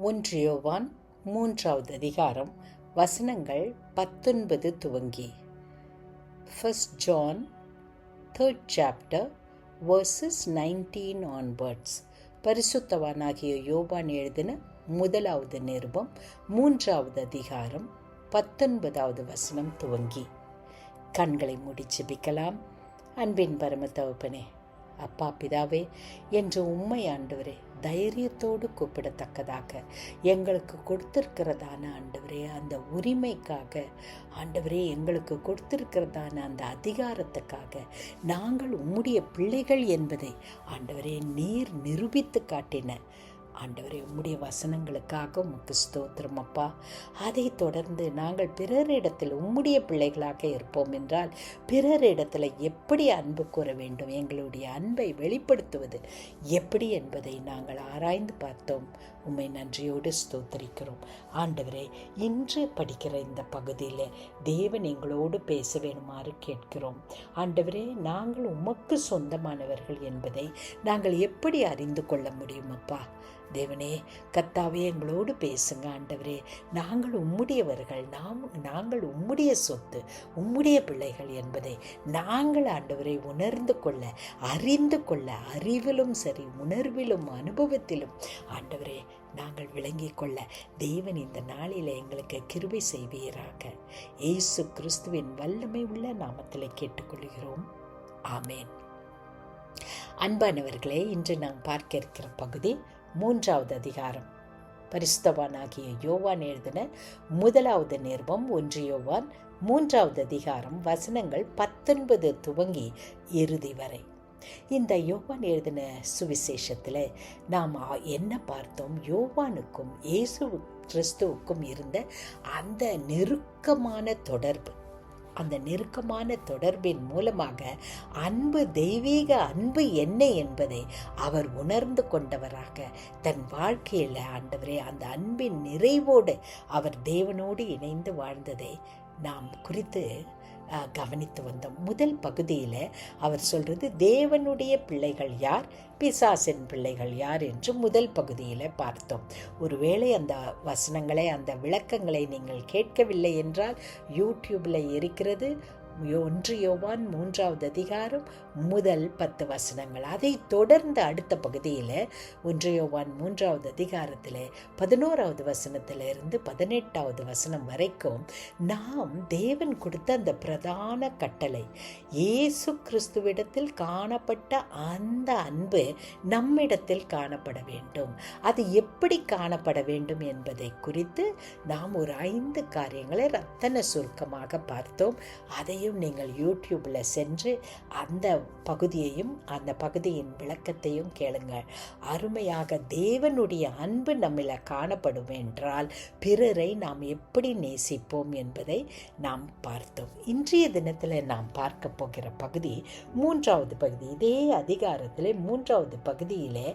1 யோவான் 3வது அதிகாரம் வசனங்கள் 19 துவங்கி. 1 John 3rd chapter verses 19 onwards. பரிசுத்தவானாகிய யோவான் எழுதின முதலாவது நிருபம் 3வது அதிகாரம் 19வது வசனம் துவங்கி. கண்களை மூடி ஜெபிக்கலாம். அன்பின் பரம தகப்பனே, அப்பா பிதாவே, என்று உம்மை ஆண்டவரே தைரியத்தோடு கூப்பிடத்தக்கதாக எங்களுக்கு கொடுத்திருக்கிறதான ஆண்டவரே அந்த உரிமைக்காக, ஆண்டவரே எங்களுக்கு கொடுத்திருக்கிறதான அந்த அதிகாரத்துக்காக நாங்கள் உம்முடைய பிள்ளைகள் என்பதை ஆண்டவரே நீர் நிரூபித்து காட்டின ஆண்டவரே உம்முடைய வசனங்களுக்காக உமக்கு ஸ்தோத்திரம் அப்பா. அதை தொடர்ந்து நாங்கள் பிறரிடத்தில் உம்முடைய பிள்ளைகளாக இருப்போம் என்றால் பிறரிடத்தில் எப்படி அன்பு கூற வேண்டும், எங்களுடைய அன்பை வெளிப்படுத்துவது எப்படி என்பதை நாங்கள் ஆராய்ந்து பார்த்தோம். உம்மை நன்றியோடு ஸ்தோத்தரிக்கிறோம் ஆண்டவரே. இன்று படிக்கிற இந்த பகுதியில் தேவன் எங்களோடு பேச வேணுமாறு கேட்கிறோம் ஆண்டவரே. நாங்கள் உமக்கு சொந்தமானவர்கள் என்பதை நாங்கள் எப்படி அறிந்து கொள்ள முடியும் அப்பா? தேவனே கர்த்தாவே, எங்களோடு பேசுங்க ஆண்டவரே. நாங்கள் உம்முடையவர்கள், நாங்கள் உம்முடைய சொத்து, உம்முடைய பிள்ளைகள் என்பதை நாங்கள் ஆண்டவரை உணர்ந்து கொள்ள, அறிந்து கொள்ள, அறிவிலும் சரி உணர்விலும் அனுபவத்திலும் ஆண்டவரே நாங்கள் விளங்கி கொள்ள தேவன் இந்த நாளில் எங்களுக்கு கிருபை செய்வீராக. இயேசு கிறிஸ்துவின் வல்லமை உள்ள நாமத்தில் கேட்டுக்கொள்கிறோம். ஆமேன். அன்பானவர்களே, இன்று நாம் பார்க்க இருக்கிற பகுதி 3வது அதிகாரம். பரிசுத்தவானாகிய யோவான் எழுதின முதலாவது நிருபம் 1 யோவான் 3வது அதிகாரம் வசனங்கள் 19 துவங்கி இறுதி வரை. இந்த யோவான் எழுதின சுவிசேஷத்தில் நாம் என்ன பார்த்தோம்? யோவானுக்கும் இயேசு கிறிஸ்துவுக்கும் இருந்த அந்த நெருக்கமான தொடர்பு. அந்த நெருக்கமான தொடர்பின் மூலமாக அன்பு, தெய்வீக அன்பு என்ன என்பதை அவர் உணர்ந்து கொண்டவராக தன் வாழ்க்கையில் ஆண்டவரே அந்த அன்பின் நிறைவோடு அவர் தேவனோடு இணைந்து வாழ்ந்ததை நாம் குறித்து கவனித்து வந்தோம். முதல் பகுதியில் அவர் சொல்றது தேவனுடைய பிள்ளைகள் யார், பிசாசின் பிள்ளைகள் யார் என்று முதல் பகுதியில் பார்த்தோம். ஒருவேளை அந்த வசனங்களை, அந்த விளக்கங்களை நீங்கள் கேட்கவில்லை என்றால் யூடியூப்ல இருக்கிறது. 1 யோவான் 3வது அதிகாரம் முதல் 10 வசனங்கள். அதை தொடர்ந்து அடுத்த பகுதியில் 1 யோவான் 3வது அதிகாரத்தில் 11வது வசனத்திலிருந்து 18வது வசனம் வரைக்கும் நாம் தேவன் கொடுத்த அந்த பிரதான கட்டளை, இயேசு கிறிஸ்துவிடத்தில் காணப்பட்ட அந்த அன்பு நம்மிடத்தில் காணப்பட வேண்டும். அது எப்படி காணப்பட வேண்டும் என்பதை குறித்து நாம் ஒரு 5 காரியங்களை ரத்தன சுருக்கமாக பார்த்தோம். அதையும் நீங்கள் யூடியூப்ல சென்று அந்த பகுதியையும் அந்த பகுதியின் விளக்கத்தையும் கேளுங்கள். அருமையாக தேவனுடைய அன்பு நம்மில காணப்படும் என்றால் பிறரை நாம் எப்படி நேசிப்போம் என்பதை நாம் பார்த்தோம். இன்றைய தினத்தில் நாம் பார்க்க போகிற பகுதி 3வது பகுதி. இதே அதிகாரத்தில் 3வது பகுதியிலே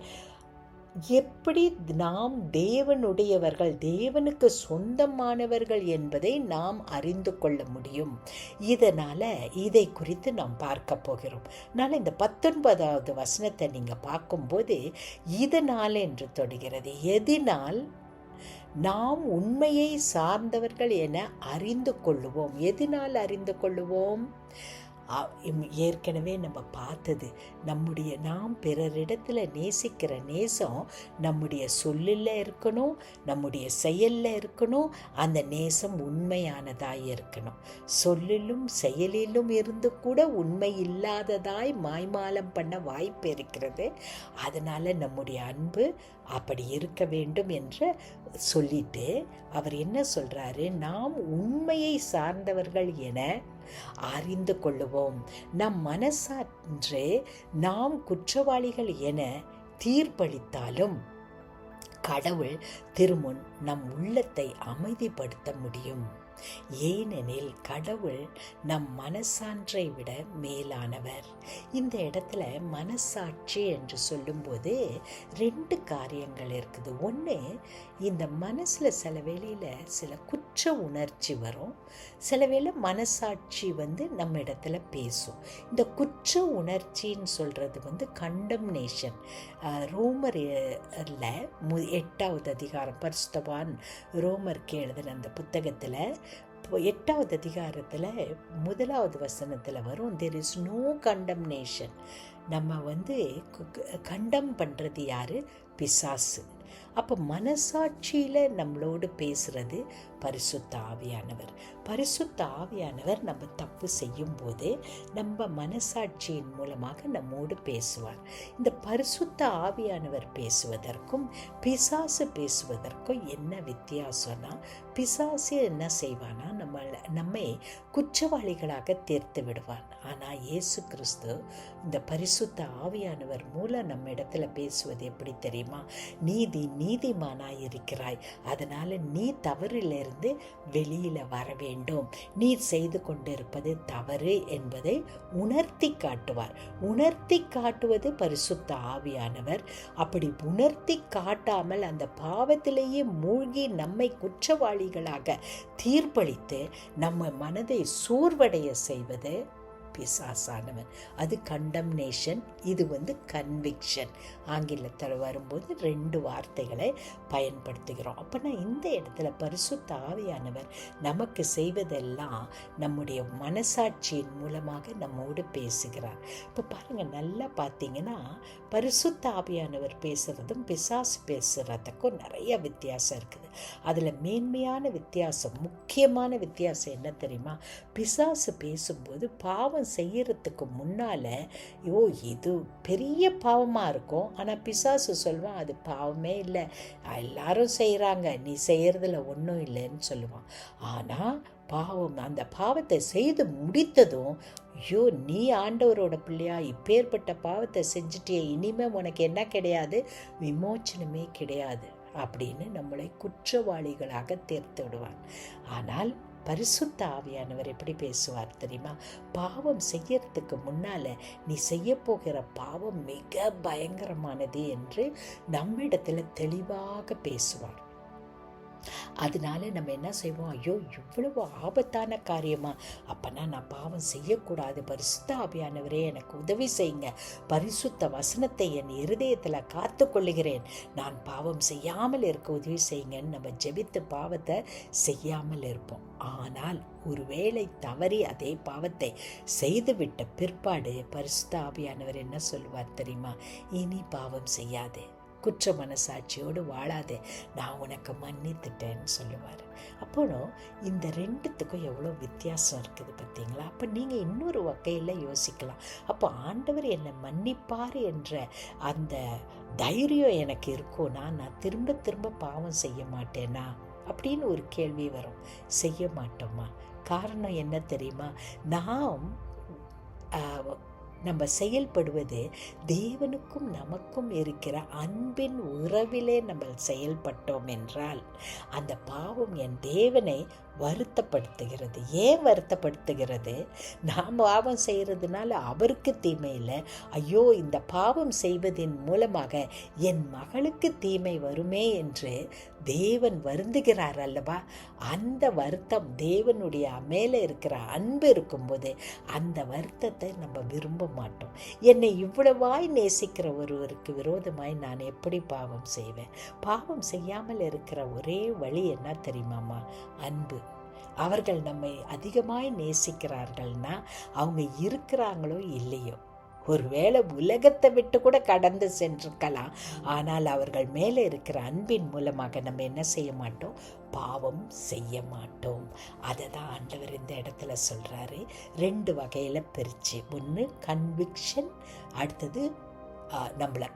எப்படி நாம் தேவனுடையவர்கள், தேவனுக்கு சொந்தமானவர்கள் என்பதை நாம் அறிந்து கொள்ள முடியும். இதனால் இதை குறித்து நாம் பார்க்க போகிறோம். அதனால் இந்த 19வது வசனத்தை நீங்கள் பார்க்கும்போது இதனால் என்று தொடர்கிறது. எதினால் நாம் உண்மையை சார்ந்தவர்கள் என அறிந்து கொள்ளுவோம். எதினால் அறிந்து கொள்ளுவோம்? ஏற்கனவே நம்ம பார்த்தது, நாம் பிறரிடத்தில் நேசிக்கிற நேசம் நம்முடைய சொல்லில் இருக்கணும், நம்முடைய செயலில் இருக்கணும். அந்த நேசம் உண்மையானதாய் இருக்கணும். சொல்லிலும் செயலிலும் இருந்து கூட உண்மை இல்லாததாய் மாய்மாலம் பண்ண வாய்ப்பு இருக்கிறது. அதனால் நம்முடைய அன்பு அப்படி இருக்க வேண்டும் என்று சொல்லிட்டு அவர் என்ன சொல்றாரு? நாம் உண்மையை சார்ந்தவர்கள் என அறிந்து கொள்ளுவோம். நம் மனசான்றே நாம் குற்றவாளிகள் என தீர்ப்பளித்தாலும் கடவுள் திருமுன் நம் உள்ளத்தை அமைதிப்படுத்த முடியும். ஏனெனில் கடவுள் நம் மனசான்றை விட மேலானவர். இந்த இடத்துல மனசாட்சி என்று சொல்லும்போது 2 காரியங்கள் இருக்குது. ஒன்று, இந்த மனசில் சில வேளையில் சில குற்ற உணர்ச்சி வரும், சில வேளை மனசாட்சி நம்ம இடத்துல பேசும். இந்த குற்ற உணர்ச்சின்னு சொல்கிறது கண்டம்னேஷன். ரோமரில் 8வது அதிகாரம், பரிசுத்தவான் ரோமருக்கு எழுதின அந்த புத்தகத்தில் 8வது அதிகாரத்தில் 1வது வசனத்தில் வரும், there is no condemnation. நம்ம கண்டம் பண்ணுறது யாரு? பிசாசு. அப்போ மனசாட்சியில் நம்மளோடு பேசுறது பரிசுத்த ஆவியானவர். பரிசுத்த ஆவியானவர் நம்ம தப்பு செய்யும்போது நம்ம மனசாட்சியின் மூலமாக நம்மோடு பேசுவார். இந்த பரிசுத்த ஆவியானவர் பேசுவதற்கும் பிசாசு பேசுவதற்கும் என்ன வித்தியாசம்னா, பிசாசு என்ன செய்வானா, நம்மை குற்றவாளிகளாக தீர்த்து விடுவான். ஆனால் இயேசு கிறிஸ்து இந்த பரிசுத்த ஆவியானவர் மூலம் நம்ம இடத்துல பேசுவது எப்படி தெரியுமா? நீதிமானாய் இருக்கிறாய், அதனால நீ தவறிலிருந்து வெளியில வர வேண்டும், நீ செய்து கொண்டிருப்பது தவறு என்பதை உணர்த்தி காட்டுவார். உணர்த்தி காட்டுவது பரிசுத்த ஆவியானவர். அப்படி உணர்த்தி காட்டாமல் அந்த பாவத்திலேயே மூழ்கி நம்மை குற்றவாளிகளாக தீர்ப்பளித்து நம்ம மனதை சோர்வடைய செய்வது பிசாசானவன். அது கண்டம்னேஷன், இது கன்விக்ஷன். ஆங்கிலத்தில் வரும்போது 2 வார்த்தைகளை பயன்படுத்துகிறோம். அப்போனா இந்த இடத்துல பரிசுத்த ஆவியானவர் நமக்கு செய்வதெல்லாம் நம்முடைய மனசாட்சியின் மூலமாக நம்மோடு பேசுகிறார். இப்போ பாருங்கள், நல்லா பார்த்தீங்கன்னா பரிசுத்த ஆவியானவர் பேசுகிறதும் பிசாசு பேசுகிறதுக்கும் நிறைய வித்தியாசம் இருக்குது. அதில் மேன்மையான வித்தியாசம், முக்கியமான வித்தியாசம் என்ன தெரியுமா? பிசாசு பேசும்போது பாவம் செய்யறதுக்கு முன்னால இது பெரிய பாவமாக இருக்கும், ஆனால் பிசாசு சொல்லுவான் அது பாவமே இல்லை, எல்லாரும் செய்கிறாங்க, நீ செய்யறதுல ஒன்றும் இல்லைன்னு சொல்லுவான். ஆனால் அந்த பாவத்தை செய்து முடித்ததும், ஐயோ நீ ஆண்டவரோட பிள்ளையா, இப்பேற்பட்ட பாவத்தை செஞ்சுட்டே, இனிமே உனக்கு என்ன கிடையாது? விமோச்சனமே கிடையாது அப்படின்னு நம்மளை குற்றவாளிகளாக தீர்த்து விடுவான். ஆனால் பரிசுத்த ஆவியானவர் எப்படி பேசுவார் தெரியுமா? பாவம் செய்யறதுக்கு முன்னால நீ செய்ய போகிற பாவம் மிக பயங்கரமானது என்று நம்மிடத்துல தெளிவாக பேசுவார். அதனால நம்ம என்ன செய்வோம்? ஐயோ இவ்வளவு ஆபத்தான காரியமா, அப்பனா நான் பாவம் செய்யக்கூடாது, பரிசுத்த ஆவியானவரே எனக்கு உதவி செய்யுங்க, பரிசுத்த வசனத்தை என் இருதயத்தில் காத்து கொள்ளுகிறேன், நான் பாவம் செய்யாமல் இருக்க உதவி செய்யுங்கன்னு நம்ம ஜெபித்து பாவத்தை செய்யாமல் இருப்போம். ஆனால் ஒருவேளை தவறி அதே பாவத்தை செய்துவிட்ட பிற்பாடு பரிசுத்த ஆவியானவர் என்ன சொல்லுவார் தெரியுமா? இனி பாவம் செய்யாதே, குற்ற மனசாட்சியோடு வாழாதே, நான் உனக்கு மன்னித்துட்டேன்னு சொல்லுவார். அப்போ இந்த 2த்துக்கும் எவ்வளோ வித்தியாசம் இருக்குது பார்த்தீங்களா? அப்போ நீங்கள் இன்னொரு வகையில் யோசிக்கலாம், அப்போ ஆண்டவர் என்னை மன்னிப்பார் என்ற அந்த தைரியம் எனக்கு இருக்கும்னா நான் திரும்ப திரும்ப பாவம் செய்ய மாட்டேனா அப்படின்னு ஒரு கேள்வி வரும். செய்ய மாட்டோமா? காரணம் என்ன தெரியுமா? நம்ம செயல்படுவது தேவனுக்கும் நமக்கும் இருக்கிற அன்பின் உறவிலே நம்ம செயல்பட்டோம் என்றால் அந்த பாவம் என் தேவனை வருத்தப்படுத்துகிறது. ஏன் வருத்தப்படுத்துகிறது? நாம் பாவம் செய்கிறதுனால அவருக்கு தீமை இல்லை, ஐயோ இந்த பாவம் செய்வதன் மூலமாக என் மகளுக்கு தீமை வருமே என்று தேவன் வருந்துகிறார் அல்லவா? அந்த வருத்தம், தேவனுடைய மேலே இருக்கிற அன்பு இருக்கும்போது அந்த வருத்தத்தை நம்ம விரும்ப மாட்டோம். என்னை இவ்வளவாய் நேசிக்கிற ஒருவருக்கு விரோதமாய் நான் எப்படி பாவம் செய்வேன்? பாவம் செய்யாமல் இருக்கிற ஒரே வழி என்ன தெரியுமாமா? அன்பு. அவர்கள் நம்மை அதிகமாய் நேசிக்கிறார்கள்னா அவங்க இருக்கிறாங்களோ இல்லையோ, ஒருவேளை உலகத்தை விட்டு கூட கடந்து சென்றிருக்கலாம், ஆனால் அவர்கள் மேலே இருக்கிற அன்பின் மூலமாக நம்ம என்ன செய்ய மாட்டோம்? பாவம் செய்ய மாட்டோம். அதை தான் ஆண்டவர் இந்த இடத்துல சொல்கிறாரு. 2 வகையில் பிரித்து, ஒன்று கன்விக்ஷன், அடுத்தது நம்மளை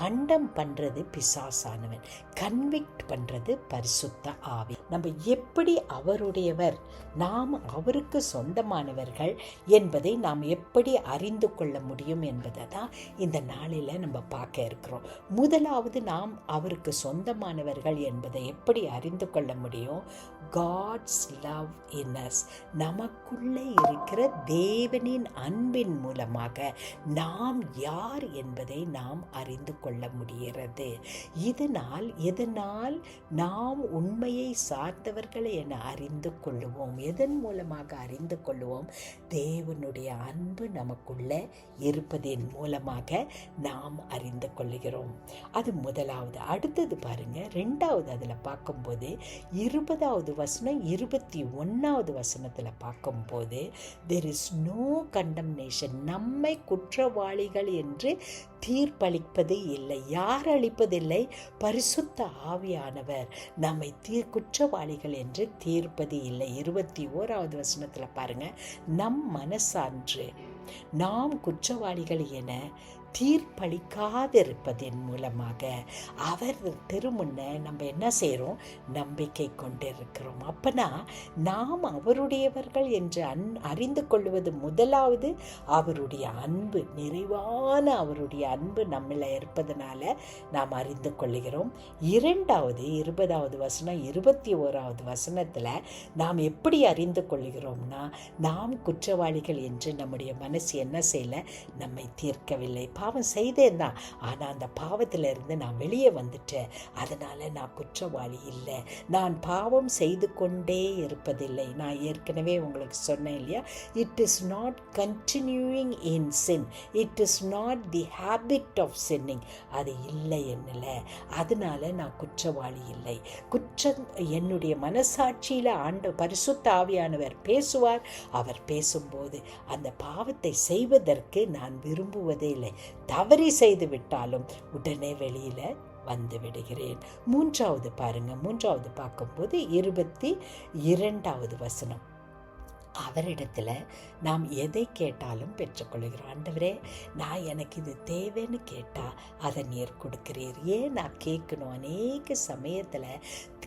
கண்டம் பண்ணுறது பிசாசானவன், கன்விக்ட் பண்ணுறது பரிசுத்த ஆவி. நம்ம எப்படி அவருடையவர், நாம் அவருக்கு சொந்தமானவர்கள் என்பதை நாம் எப்படி அறிந்து கொள்ள முடியும் என்பதை தான் இந்த நாளில் நம்ம பார்க்க இருக்கிறோம். முதலாவது, நாம் அவருக்கு சொந்தமானவர்கள் என்பதை எப்படி அறிந்து கொள்ள முடியும்? காட்ஸ் லவ் இன் அஸ், நமக்குள்ளே இருக்கிற தேவனின் அன்பின் மூலமாக நாம் யார் என்பதை நாம் அறிந்து கொள்ள முடிகிறது. இதனால் நாம் உண்மையை சார்ந்தவர்கள் என அறிந்து கொள்ளுவோம். எதன் மூலமாக அறிந்து கொள்ளுவோம்? தேவனுடைய அன்பு நமக்குள்ளே இருப்பதன் மூலமாக நாம் அறிந்து கொள்ளுகிறோம். அது முதலாவது. அடுத்தது பாருங்க, 2வது அதில் பார்க்கும்போது 20வது வசனம் 21வது வசனத்தில் பார்க்கும்போது there is no condemnation, நம்மை குற்றவாளிகள் என்று தீர்ப்பளிப்பது இல்லை. யார் அளிப்பதில்லை? பரிசுத்த ஆவியானவர் நம்மை குற்றவாளிகள் என்று தீர்ப்பது இல்லை. 21வது வசனத்தில் பாருங்க, நம் மனசான்று நாம் குற்றவாளிகள் என தீர்ப்பளிக்காதிருப்பதன் மூலமாக அவர் திருமுன்ன நம்ம என்ன செய்கிறோம்? நம்பிக்கை கொண்டிருக்கிறோம். அப்பனா நாம் அவருடையவர்கள் என்று அறிந்து கொள்வது முதலாவது அவருடைய அன்பு, நிறைவான அவருடைய அன்பு நம்மள இருப்பதனால நாம் அறிந்து கொள்ளுகிறோம். 2வது 20வது வசனம் 21வது வசனத்தில் நாம் எப்படி அறிந்து கொள்ளுகிறோம்னா, நாம் குற்றவாளிகள் என்று நம்முடைய மனசு என்ன செய்யல? நம்மை தீர்க்கவில்லை. பாவம் செய்தேன் தான், ஆனால் அந்த பாவத்திலிருந்து நான் வெளியே வந்துட்டேன், அதனால் நான் குற்றவாளி இல்லை. நான் பாவம் செய்து கொண்டே இருப்பதில்லை. நான் ஏற்கனவே உங்களுக்கு சொன்னேன் இல்லையா, it is not continuing in sin, it is not the habit of sinning. அது இல்லை என்னில், அதனால நான் குற்றவாளி இல்லை. குற்றம் என்னுடைய மனசாட்சியில் பரிசுத்த ஆவியானவர் பேசுவார். அவர் பேசும்போது அந்த பாவத்தை செய்வதற்கு நான் விரும்புவதே இல்லை. தவறி செய்து விட்டாலும் உடனே வெளியில வந்து விடுகிறேன். 3வது பாருங்க, 3வது பார்க்கும்போது 22வது வசனம், அவரிடத்துல நாம் எதை கேட்டாலும் பெற்றுக்கொள்கிறோம். ஆண்டவரே, நான் எனக்கு இது தேவைன்னு கேட்டால் அதை நீர் கொடுக்கிறீர். ஏன் நான் கேட்கணும்? அநேக சமயத்தில்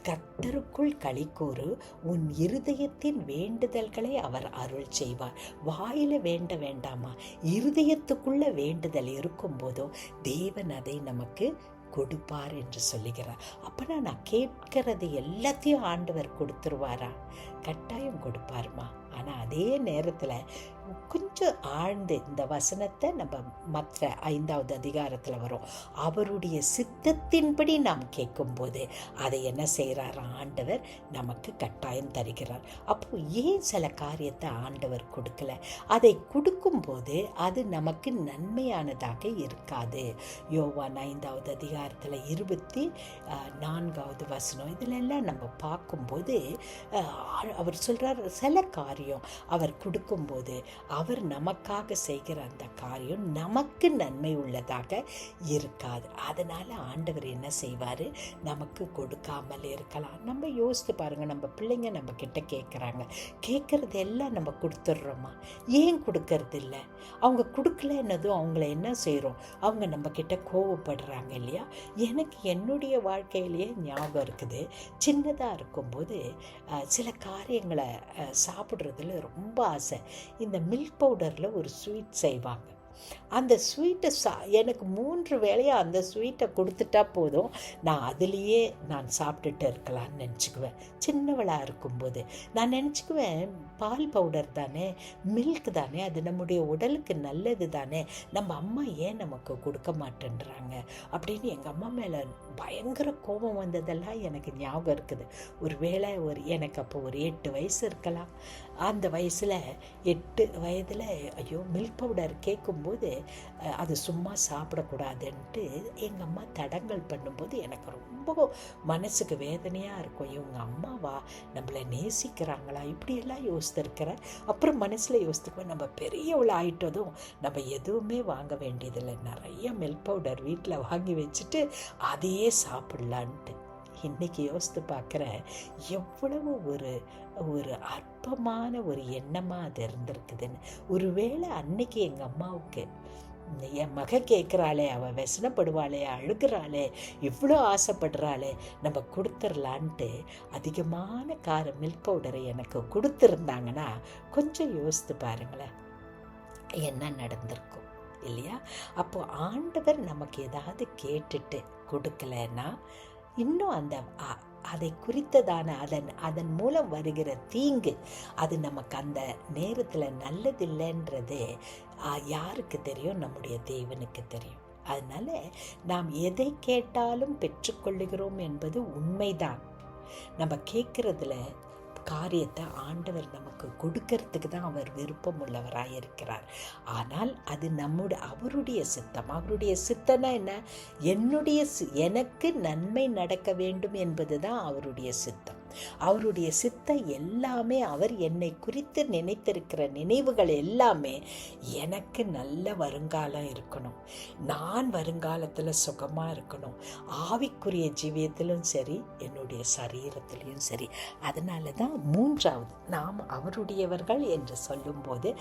கர்த்தருக்குள் களிக்கூறு, உன் இருதயத்தின் வேண்டுதல்களை அவர் அருள் செய்வார். வாயில வேண்ட வேண்டாமா? இருதயத்துக்குள்ள வேண்டுதல் இருக்கும்போதும் தேவன் அதை நமக்கு கொடுப்பார் என்று சொல்லுகிறார். அப்பனா நான் கேட்கறது எல்லாத்தையும் ஆண்டவர் கொடுத்துருவாரா? கட்டாயம் கொடுப்பாருமா. ஆனால் அதே நேரத்தில் கொஞ்சம் ஆழ்ந்து இந்த வசனத்தை நம்ம மற்ற 5வது அதிகாரத்தில் வரும், அவருடைய சித்தத்தின்படி நாம் கேட்கும்போது அதை என்ன செய்கிறார்? ஆண்டவர் நமக்கு கட்டாயம் தருகிறார். அப்போ ஏன் சில காரியத்தை ஆண்டவர் கொடுக்கல? அதை கொடுக்கும்போது அது நமக்கு நன்மையானதாக இருக்காது. யோவான் 5வது அதிகாரத்தில் 24வது வசனம் இதிலெல்லாம் நம்ம பார்க்கும்போது அவர் சொல்கிறார், சில காரியம் அவர் கொடுக்கும்போது அவர் நமக்காக செய்கிற அந்த காரியம் நமக்கு நன்மை உள்ளதாக இருக்காது. அதனால ஆண்டவர் என்ன செய்வார்? நமக்கு கொடுக்காமல் இருக்கலாம். நம்ம யோசித்து பாருங்க, நம்ம பிள்ளைங்க நம்ம கிட்ட கேட்குறாங்க, கேட்கறது எல்லாம் நம்ம கொடுத்துட்றோமா? ஏன் கொடுக்கறது இல்லை? அவங்க கொடுக்கலன்னதும் அவங்கள என்ன செய்கிறோம்? அவங்க நம்ம கிட்ட கோவப்படுறாங்க இல்லையா? எனக்கு என்னுடைய வாழ்க்கையிலேயே ஞாபகம் இருக்குது, சின்னதாக இருக்கும்போது சில காரியங்களை சாப்பிட்றதுல ரொம்ப ஆசை. இந்த மில்க் பவுடரில் ஒரு ஸ்வீட் செய்வாங்க. அந்த ஸ்வீட்டை எனக்கு 3 வேளையாக அந்த ஸ்வீட்டை கொடுத்துட்டா போதும், நான் அதுலேயே நான் சாப்பிட்டுட்டு இருக்கலான்னு நினச்சிக்குவேன். சின்னவளாக இருக்கும்போது நான் நினச்சிக்குவேன், பால் பவுடர் தானே, மில்க் தானே, அது நம்முடைய உடலுக்கு நல்லது தானே, நம்ம அம்மா ஏன் நமக்கு கொடுக்க மாட்டேன்றாங்க அப்படின்னு எங்கள் அம்மா மேலே பயங்கர கோபம் வந்ததெல்லாம் எனக்கு ஞாபகம் இருக்குது. ஒரு வேளை எனக்கு அப்போ ஒரு 8 வயசு இருக்கலாம். அந்த வயசில் 8 வயதில் ஐயோ மில்க் பவுடர் கேட்கும்போது அது சும்மா சாப்பிடக்கூடாதுன்ட்டு எங்கள் அம்மா தடங்கல் பண்ணும்போது எனக்கு ரொம்ப மனசுக்கு வேதனையாக இருக்கும். இவங்க அம்மாவா, நம்மளை நேசிக்கிறாங்களா, இப்படியெல்லாம் யோசித்திருக்கிறேன். அப்புறம் மனசில் யோசித்துக்குவேன், நம்ம பெரியவளை ஆயிட்டதும் நம்ம எதுவுமே வாங்க வேண்டியதில்லை, நிறைய மில்க் பவுடர் வீட்டில் வாங்கி வச்சுட்டு அதையே சாப்பிட்லான்ட்டு. இன்னைக்கு யோசித்து பார்க்குறேன், எவ்வளவு ஒரு ஒரு அற்பமான ஒரு எண்ணமாக அது இருந்திருக்குதுன்னு. ஒருவேளை அன்னைக்கு எங்கள் அம்மாவுக்கு என் மக கேட்குறாளே, அவள் व्यसனப்படுவாளே, அழுகிறாளே, இவ்வளோ ஆசைப்படுறாளே, நம்ம கொடுத்துடலான்ட்டு அதிகமான மில்க் பவுடரை எனக்கு கொடுத்துருந்தாங்கன்னா கொஞ்சம் யோசித்து பாருங்களேன் என்ன நடந்திருக்கும் இல்லையா? அப்போ ஆண்டவர் நமக்கு ஏதாவது கேட்டுட்டு கொடுக்கலன்னா இன்னும் அந்த அதை குறித்ததான அதன் மூலம் வருகிற தீங்கு அது நமக்கு அந்த நேரத்தில் நல்லதில்லைன்றது யாருக்கு தெரியும்? நம்முடைய தேவனுக்கு தெரியும். அதனால நாம் எதை கேட்டாலும் பெற்றுக்கொள்ளுகிறோம் என்பது உண்மைதான். நம்ம கேட்கறதுல காரியத்தை ஆண்டவர் நமக்கு கொடுக்கறதுக்கு தான் அவர் விருப்பம் உள்ளவராக இருக்கிறார். ஆனால் அது அவருடைய சித்தம். அவருடைய சித்தம்னா என்ன? எனக்கு நன்மை நடக்க வேண்டும் என்பது தான் அவருடைய சித்தம். அவருடைய சித்தம் எல்லாமே, அவர் என்னை குறித்து நினைத்திருக்கிற நினைவுகள் எல்லாமே எனக்கு நல்ல வருங்காலம் இருக்கணும், நான் வருங்காலத்தில் சுகமாக இருக்கணும், ஆவிக்குரிய ஜீவியத்திலும் சரி என்னுடைய சரீரத்திலையும் சரி. அதனால தான் மூன்றாவது நாம் அவருடையவர்கள் என்று சொல்லும்போது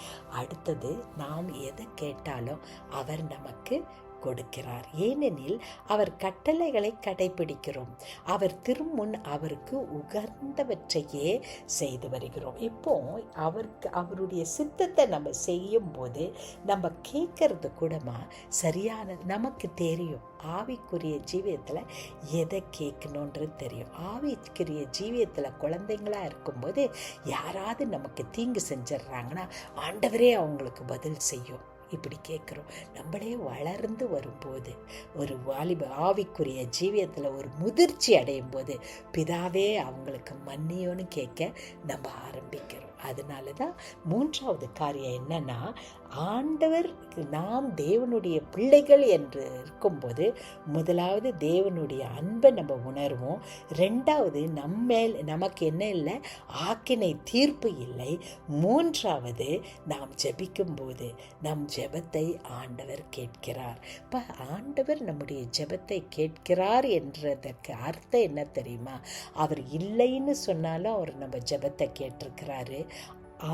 அடுத்தது நாம் எதை கேட்டாலும் அவர் நமக்கு கொடுக்கிறார். ஏனெனில் அவர் கட்டளைகளை கடைபிடிக்கிறோம். அவர் திருமுன் அவருக்கு உகந்தவற்றையே செய்து வருகிறோம். இப்போ அவருடைய சித்தத்தை நம்ம செய்யும் போது நம்ம கேட்கறது கூடமா சரியான நமக்கு தெரியும். ஆவிக்குரிய ஜீவியத்தில் எதை கேட்கணுன்றது தெரியும். ஆவிக்குரிய ஜீவியத்தில் குழந்தைங்களாக இருக்கும்போது யாராவது நமக்கு தீங்கு செஞ்சிடுறாங்கன்னா ஆண்டவரே அவங்களுக்கு பதில் செய்யும். இப்படி கேட்குறோம். நம்மளே வளர்ந்து வரும்போது ஒரு ஆவிக்குரிய ஜீவியத்தில் ஒரு முதிர்ச்சி அடையும் போது பிதாவே அவங்களுக்கு மன்னியோன்னு கேட்க நம்ம ஆரம்பிக்கிறோம். அதனால தான் மூன்றாவது காரியம் என்னன்னா, ஆண்டவர் நாம் தேவனுடைய பிள்ளைகள் என்று இருக்கும்போது முதலாவது தேவனுடைய அன்பை நம்ம உணர்வோம். ரெண்டாவது நமக்கு என்ன இல்லை, ஆக்கினை தீர்ப்பு இல்லை. மூன்றாவது நாம் ஜெபிக்கும்போது நம் ஜெபத்தை ஆண்டவர் கேட்கிறார். இப்போ ஆண்டவர் நம்முடைய ஜெபத்தை கேட்கிறார் என்றதற்கு அர்த்தம் என்ன தெரியுமா? அவர் இல்லைன்னு சொன்னாலும் அவர் நம்ம ஜெபத்தை கேட்டிருக்கிறாரு.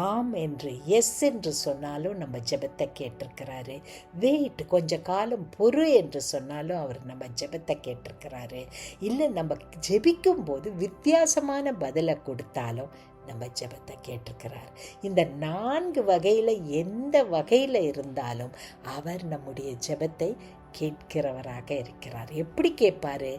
ஆம் என்று எஸ் என்று சொன்னாலும் நம்ம ஜெபத்தை கேட்டிருக்கிறாரு. வெயிட் கொஞ்ச காலம் பொறு என்று சொன்னாலும் அவர் நம்ம ஜெபத்தை கேட்டிருக்கிறாரு. இல்லை நம்ம ஜெபிக்கும் போது வித்தியாசமான பதிலை கொடுத்தாலும் நம்ம ஜெபத்தை கேட்டிருக்கிறார். இந்த 4 வகையில் எந்த வகையில் இருந்தாலும் அவர் நம்முடைய ஜெபத்தை கேட்கிறவராக இருக்கிறார். எப்படி கேட்பாரு?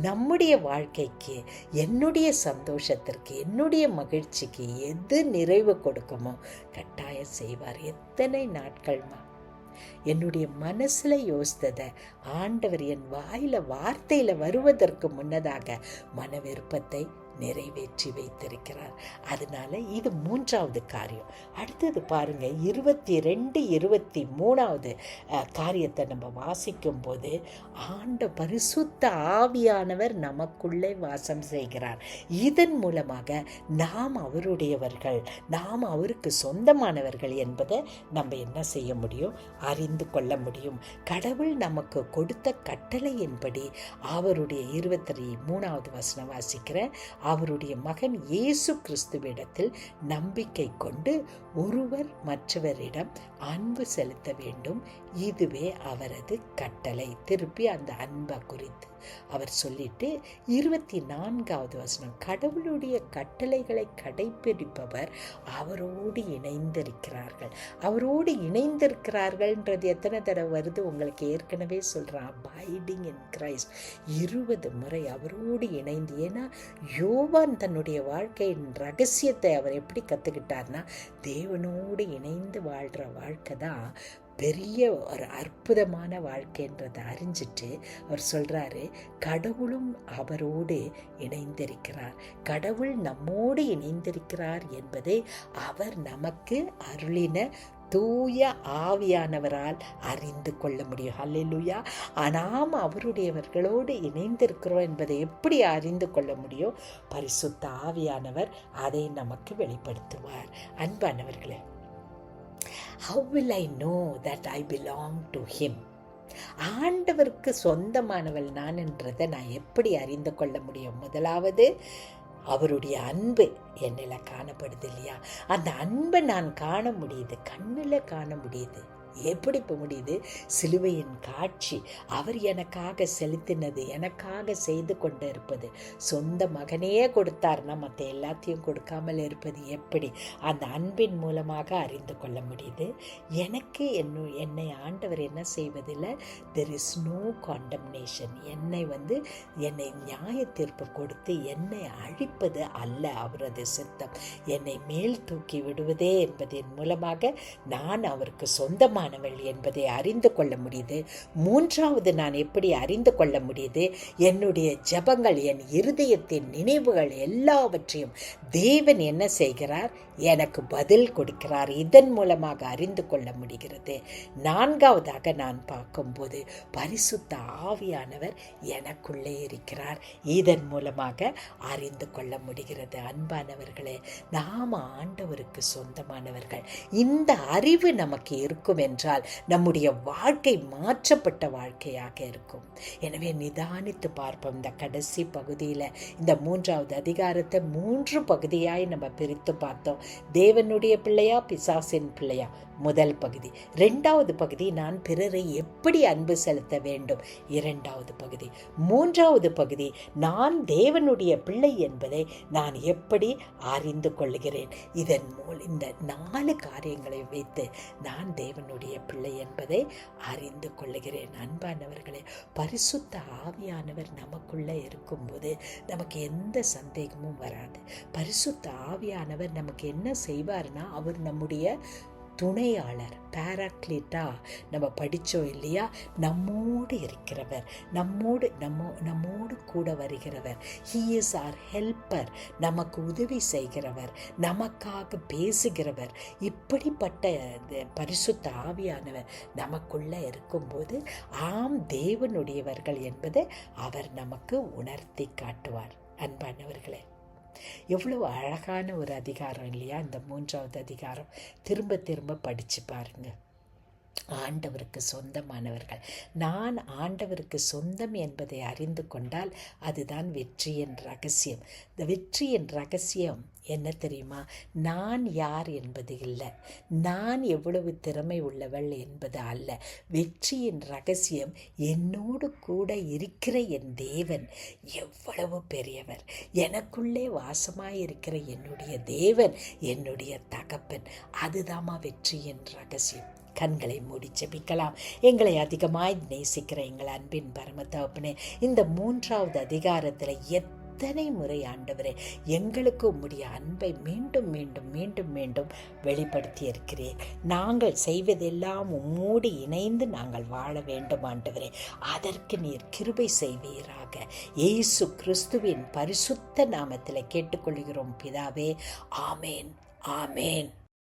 நம்முடைய வாழ்க்கைக்கு, என்னுடைய சந்தோஷத்திற்கு, என்னுடைய மகிழ்ச்சிக்கு எது நிறைவு கொடுக்குமோ கட்டாயம் செய்வார். எத்தனை நாட்கள்மா என்னுடைய மனசுல யோசித்ததை ஆண்டவர் என் வார்த்தையில வருவதற்கு முன்னதாக மன விருப்பத்தை நிறைவேற்றி வைத்திருக்கிறார். அதனால இது மூன்றாவது காரியம். அடுத்தது பாருங்க, 22, 23வது காரியத்தை நம்ம வாசிக்கும் போது பரிசுத்த ஆவியானவர் நமக்குள்ளே வாசம் செய்கிறார். இதன் மூலமாக நாம் அவருடையவர்கள், நாம் அவருக்கு சொந்தமானவர்கள் என்பதை நம்ம என்ன செய்ய முடியும்? அறிந்து கொள்ள முடியும். கடவுள் நமக்கு கொடுத்த கட்டளையின்படி அவருடைய 23வது வசனம் வாசிக்கிறேன். அவருடைய மகன் இயேசு கிறிஸ்துவிடத்தில் நம்பிக்கை கொண்டு ஒருவர் மற்றவரிடம் அன்பு செலுத்த வேண்டும், இதுவே அவரது கட்டளை. திருப்பி அந்த அன்பை குறித்து அவர் சொல்லிட்டு 24வது வசனம், கடவுளுடைய கட்டளைகளை கடைபிடிப்பவர் அவரோடு இணைந்திருக்கிறார்கள். அவரோடு இணைந்திருக்கிறார்கள்ன்றது எத்தனை தடவை வருது உங்களுக்கு ஏற்கனவே சொல்றான். அபைடிங் இன் கிரைஸ்ட் 20 முறை அவரோடு இணைந்து. ஏன்னா யோவான் தன்னுடைய வாழ்க்கையின் ரகசியத்தை அவர் எப்படி கற்றுக்கிட்டார்னா, தேவனோடு இணைந்து வாழ்கிற வாழ்க்கை தான் பெரிய ஒரு அற்புதமான வாழ்க்கைன்றதை அறிஞ்சிட்டு அவர் சொல்றாரு, கடவுளும் அவரோடு இணைந்திருக்கிறார், கடவுள் நம்மோடு இணைந்திருக்கிறார் என்பதை அவர் நமக்கு அருளின தூய ஆவியானவரால் அறிந்து கொள்ள முடியும். ஹல்லேலூயா. நாம் அவருடையவர்களோடு இணைந்திருக்கிறோம் என்பதை எப்படி அறிந்து கொள்ள முடியும்? பரிசுத்த ஆவியானவர் அதை நமக்கு வெளிப்படுத்துவார். அன்பானவர்களே, how will I know that I belong to him? ஆண்டவருக்கு சொந்தமானவள் நான் என்றதை நான் எப்படி அறிந்து கொள்ள முடியும்? முதலாவது அவருடைய அன்பு என்னில் காணப்படுது இல்லையா? அந்த அன்பை நான் காண முடியுது, கண்ணில் காண முடியுது. எப்படி இப்போ முடியுது? சிலுவையின் காட்சி, அவர் எனக்காக செலுத்தினது, எனக்காக செய்து கொண்டு இருப்பது. சொந்த மகனையே கொடுத்தார்னா மற்ற எல்லாத்தையும் கொடுக்காமல் இருப்பது எப்படி? அந்த அன்பின் மூலமாக அறிந்து கொள்ள முடியுது. எனக்கு என்னை ஆண்டவர் என்ன செய்வதில்லை, தெர் இஸ் நோ காண்டம்னேஷன். என்னை நியாய தீர்ப்பு கொடுத்து என்னை அழிப்பது அல்ல அவரது சித்தம். என்னை மேல் தூக்கி விடுவதே என்பதன் மூலமாக நான் அவருக்கு சொந்தமானவள் என்பதை அறிந்து கொள்ள முடியுது. மூன்றாவது நான் எப்படி அறிந்து கொள்ள முடியுது? என்னுடைய ஜெபங்கள், என் இருதயத்தின் நினைவுகள் எல்லாவற்றையும் தேவன் என்ன செய்கிறார்? எனக்கு பதில் கொடுக்கிறார். இதன் மூலமாக அறிந்து கொள்ள முடிகிறது. நான்காவதாக நான் பார்க்கும்போது பரிசுத்த ஆவியானவர் எனக்குள்ளே இருக்கிறார். இதன் மூலமாக அறிந்து கொள்ள முடிகிறது. அன்பானவர்களே, நாம் ஆண்டவருக்கு சொந்தமானவர்கள். இந்த அறிவு நமக்கு இருக்கும் என்றால் நம்முடைய வாழ்க்கை மாற்றப்பட்ட வாழ்க்கையாக இருக்கும். எனவே நிதானித்து பார்ப்போம். இந்த கடைசி பகுதியில் இந்த 3வது அதிகாரத்தை 3 பகுதியாய் நம்ம பிரித்து பார்த்தோம். தேவனுடைய பிள்ளையா, பிசாசின் பிள்ளையா? முதல் பகுதி. 2வது பகுதி, நான் பிறரை எப்படி அன்பு செலுத்த வேண்டும்? 2வது பகுதி. 3வது பகுதி, நான் தேவனுடைய பிள்ளை என்பதை நான் எப்படி அறிந்து கொள்கிறேன்? இதன் மூலம் இந்த 4 காரியங்களை வைத்து நான் தேவனுடைய பிள்ளை என்பதை அறிந்து கொள்ளுகிறேன். அன்பானவர்களே, பரிசுத்த ஆவியானவர் நமக்குள்ளே இருக்கும்போது நமக்கு எந்த சந்தேகமும் வராது. பரிசுத்த ஆவியானவர் நமக்கு என்ன செய்வார்னா, அவர் நம்முடைய துணையாளர், பாராக்ளீட்டா நம்ம படித்தோம் இல்லையா? நம்மோடு இருக்கிறவர், நம்மோடு கூட வருகிறவர். ஹீ இஸ் ஆர் ஹெல்ப்பர், நமக்கு உதவி செய்கிறவர், நமக்காக பேசுகிறவர். இப்படிப்பட்ட பரிசுத்த ஆவியானவர் நமக்குள்ளே இருக்கும்போது ஆம் தேவனுடையவர்கள் என்பதை அவர் நமக்கு உணர்த்தி காட்டுவார். அன்பானவர்களே, எவ்வளவு அழகான ஒரு அதிகாரம் இல்லையா? இந்த 3வது அதிகாரம் திரும்ப திரும்ப படித்து பாருங்க. ஆண்டவருக்கு சொந்தமானவர்கள். நான் ஆண்டவருக்கு சொந்தம் என்பதை அறிந்து கொண்டால் அதுதான் வெற்றியின் ரகசியம். இந்த வெற்றியின் ரகசியம் என்ன தெரியுமா? நான் யார் என்பது இல்லை, நான் எவ்வளவு திறமை உள்ளவள் என்பது அல்ல. வெற்றியின் ரகசியம் என்னோடு கூட இருக்கிற என் தேவன் எவ்வளவு பெரியவர், எனக்குள்ளே வாசமாயிருக்கிற என்னுடைய தேவன் என்னுடைய தகப்பன். அதுதாம்மா வெற்றியின் ரகசியம். கண்களை மூடி ஜெபிக்கலாம். எங்களை அதிகமாய் நேசிக்கிற எங்கள் அன்பின் பரம தகப்பனே, இந்த 3வது அதிகாரத்தில் எத்தனை முறை ஆண்டவரே எங்களுக்கு உம்முடைய அன்பை மீண்டும் மீண்டும் மீண்டும் மீண்டும் வெளிப்படுத்தி இருக்கிறேன். நாங்கள் செய்வதெல்லாம் உம்மோடு இணைந்து நாங்கள் வாழ வேண்டும் ஆண்டவரே. அதற்கு நீர் கிருபை செய்வீராக. இயேசு கிறிஸ்துவின் பரிசுத்த நாமத்தில் கேட்டுக்கொள்கிறோம் பிதாவே. ஆமேன், ஆமேன்.